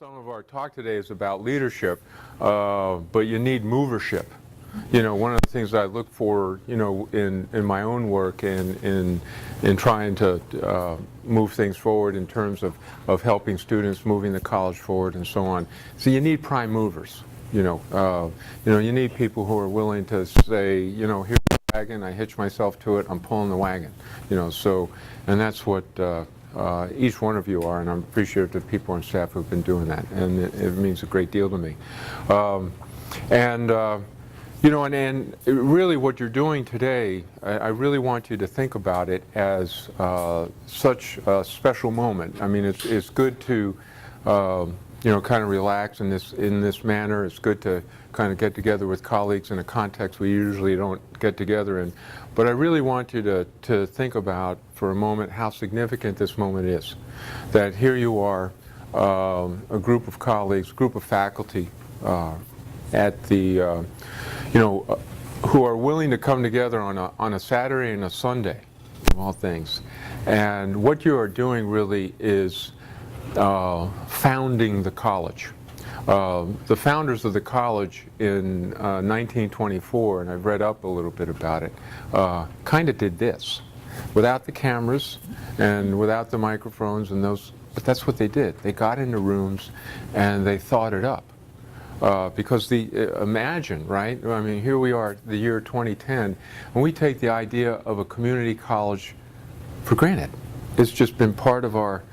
Some of our talk today is about leadership, but you need movership. You know, one of the things I look for, you know, in my own work and in trying to move things forward in terms of helping students moving the college forward and so on. So you need prime movers. You need people who are willing to say, you know, here's the wagon, I hitch myself to it, I'm pulling the wagon. You know, so, and that's what each one of you are, and I'm appreciative of people on staff who've been doing that, and it means a great deal to me. You know, and really what you're doing today, I really want you to think about it as such a special moment. I mean, it's good to, you know, kind of relax in this manner. It's good to kind of get together with colleagues in a context we usually don't get together in. But I really want you to think about for a moment how significant this moment is. That here you are, a group of colleagues, group of faculty at the, you know, who are willing to come together on a Saturday and a Sunday, of all things. And what you are doing really is founding the college. The founders of the college in 1924, and I've read up a little bit about it, kind of did this. Without the cameras and without the microphones and those, but that's what they did. They got into rooms and they thought it up. Because imagine, right? I mean, here we are, the year 2010, and we take the idea of a community college for granted. It's just been part of our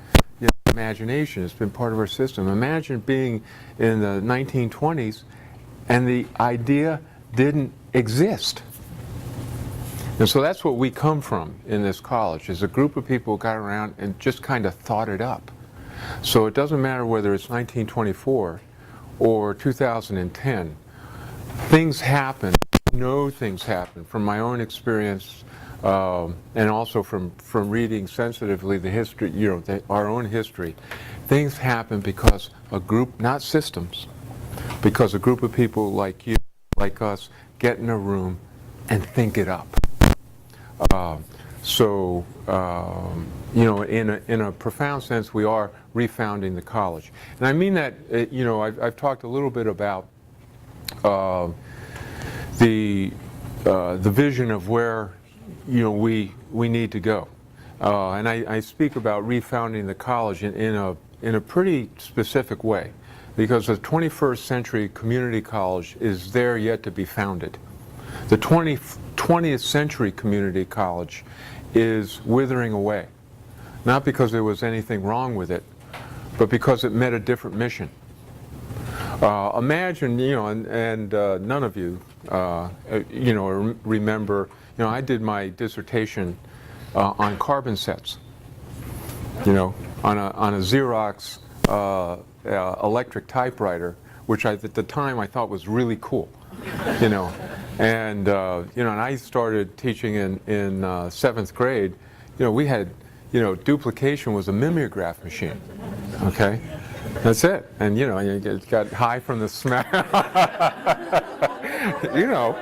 imagination. It's been part of our system. Imagine being in the 1920s and the idea didn't exist. And so that's what we come from in this college, is a group of people who got around and just kind of thought it up. So it doesn't matter whether it's 1924 or 2010. Things happen. I know things happen from my own experience. And also from reading sensitively the history, you know, our own history. Things happen because a group, not systems, because a group of people like you, like us, get in a room and think it up. You know, in a profound sense, we are refounding the college. And I mean that, you know, I've talked a little bit about the vision of where, you know, we need to go, and I speak about refounding the college in a pretty specific way, because the 21st century community college is there yet to be founded. The 20th century community college is withering away, not because there was anything wrong with it, but because it met a different mission. Imagine, you know, and none of you, you know, remember. You know, I did my dissertation on carbon sets, you know, on a Xerox electric typewriter, which at the time I thought was really cool, you know. And, you know, and I started teaching in 7th grade. You know, we had, you know, duplication was a mimeograph machine, okay? That's it. And, you know, you got high from the smell, you know.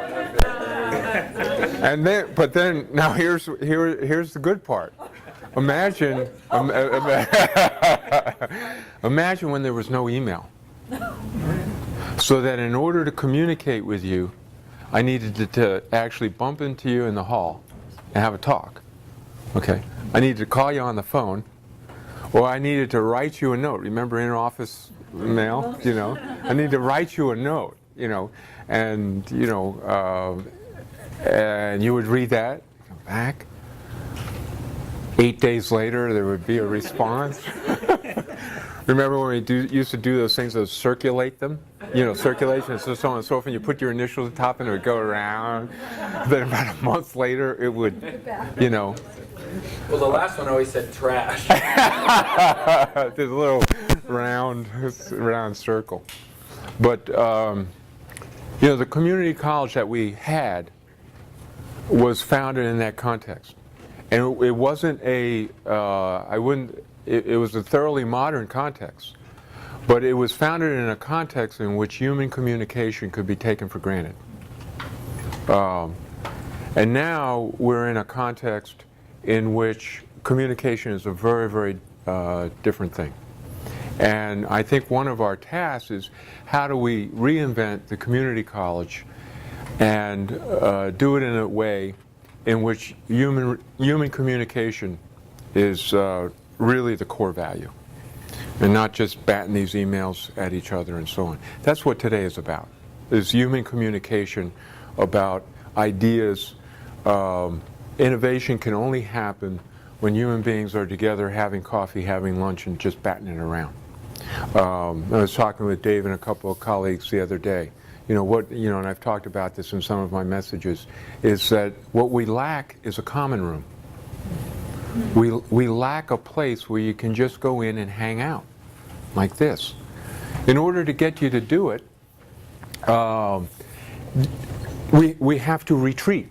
And then, but then, now here's the good part. Imagine, imagine when there was no email. So that in order to communicate with you, I needed to actually bump into you in the hall and have a talk. Okay, I needed to call you on the phone, or I needed to write you a note. Remember inter-office mail? You know, I need to write you a note. You know, and you know. And you would read that, come back. 8 days later, there would be a response. Remember when we used to do those things, those circulate them? You know, circulation, so on and so forth, and you put your initials at the top and it would go around. Then about a month later, it would, you know. Well, the last one always said trash. This little round circle. But, you know, the community college that we had was founded in that context, and it wasn't a it was a thoroughly modern context, but it was founded in a context in which human communication could be taken for granted. And now we're in a context in which communication is a very, very different thing. And I think one of our tasks is how do we reinvent the community college and do it in a way in which human communication is really the core value, and not just batting these emails at each other and so on. That's what today is about, is human communication about ideas. Innovation can only happen when human beings are together having coffee, having lunch, and just batting it around. I was talking with Dave and a couple of colleagues the other day. And I've talked about this in some of my messages, is that what we lack is a common room. We lack a place where you can just go in and hang out, like this. In order to get you to do it, we have to retreat.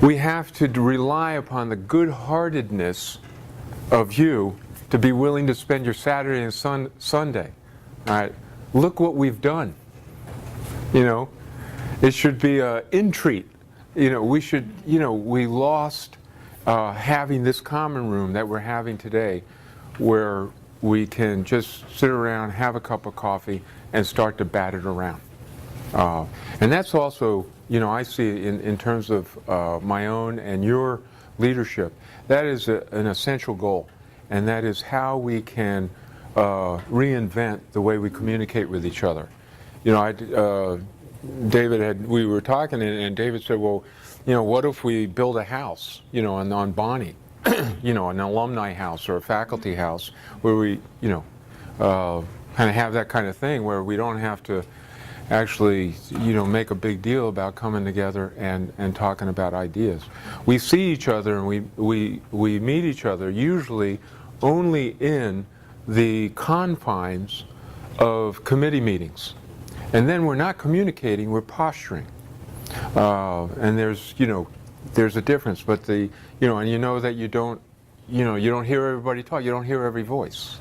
We have to rely upon the good-heartedness of you to be willing to spend your Saturday and Sunday. All right, look what we've done. It should be an entreat. We lost having this common room that we're having today, where we can just sit around, have a cup of coffee, and start to bat it around. And that's also, I see in terms of my own and your leadership, that is an essential goal. And that is how we can reinvent the way we communicate with each other. We were talking, and David said, well, what if we build a house, on Bonnie, an alumni house or a faculty house, where we, kind of have that kind of thing where we don't have to actually, make a big deal about coming together and talking about ideas. We see each other and we meet each other usually only in the confines of committee meetings. And then we're not communicating, we're posturing. And there's a difference, but and that you don't hear everybody talk, you don't hear every voice,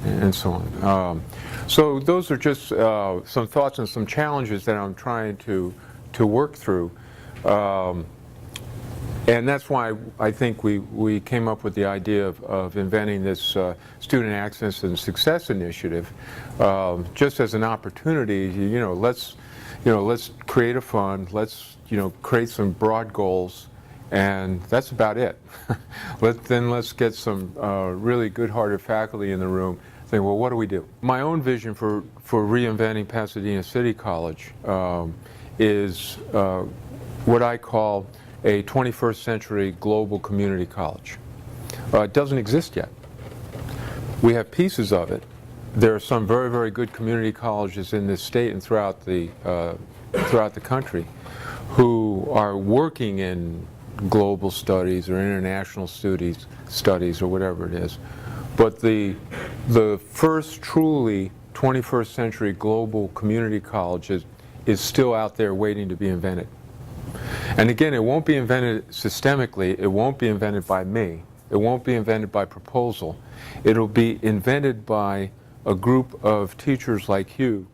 and so on. So those are just some thoughts and some challenges that I'm trying to work through. And that's why I think we came up with the idea of inventing this Student Access and Success Initiative, just as an opportunity. Let's create a fund. Let's create some broad goals, and that's about it. Let's get some really good-hearted faculty in the room. Saying, well, what do we do? My own vision for reinventing Pasadena City College is what I call a 21st century global community college. It doesn't exist yet. We have pieces of it. There are some very, very good community colleges in this state and throughout the country who are working in global studies or international studies or whatever it is. But the first truly 21st century global community college is still out there waiting to be invented. And again, it won't be invented systemically, it won't be invented by me, it won't be invented by proposal. It'll be invented by a group of teachers like you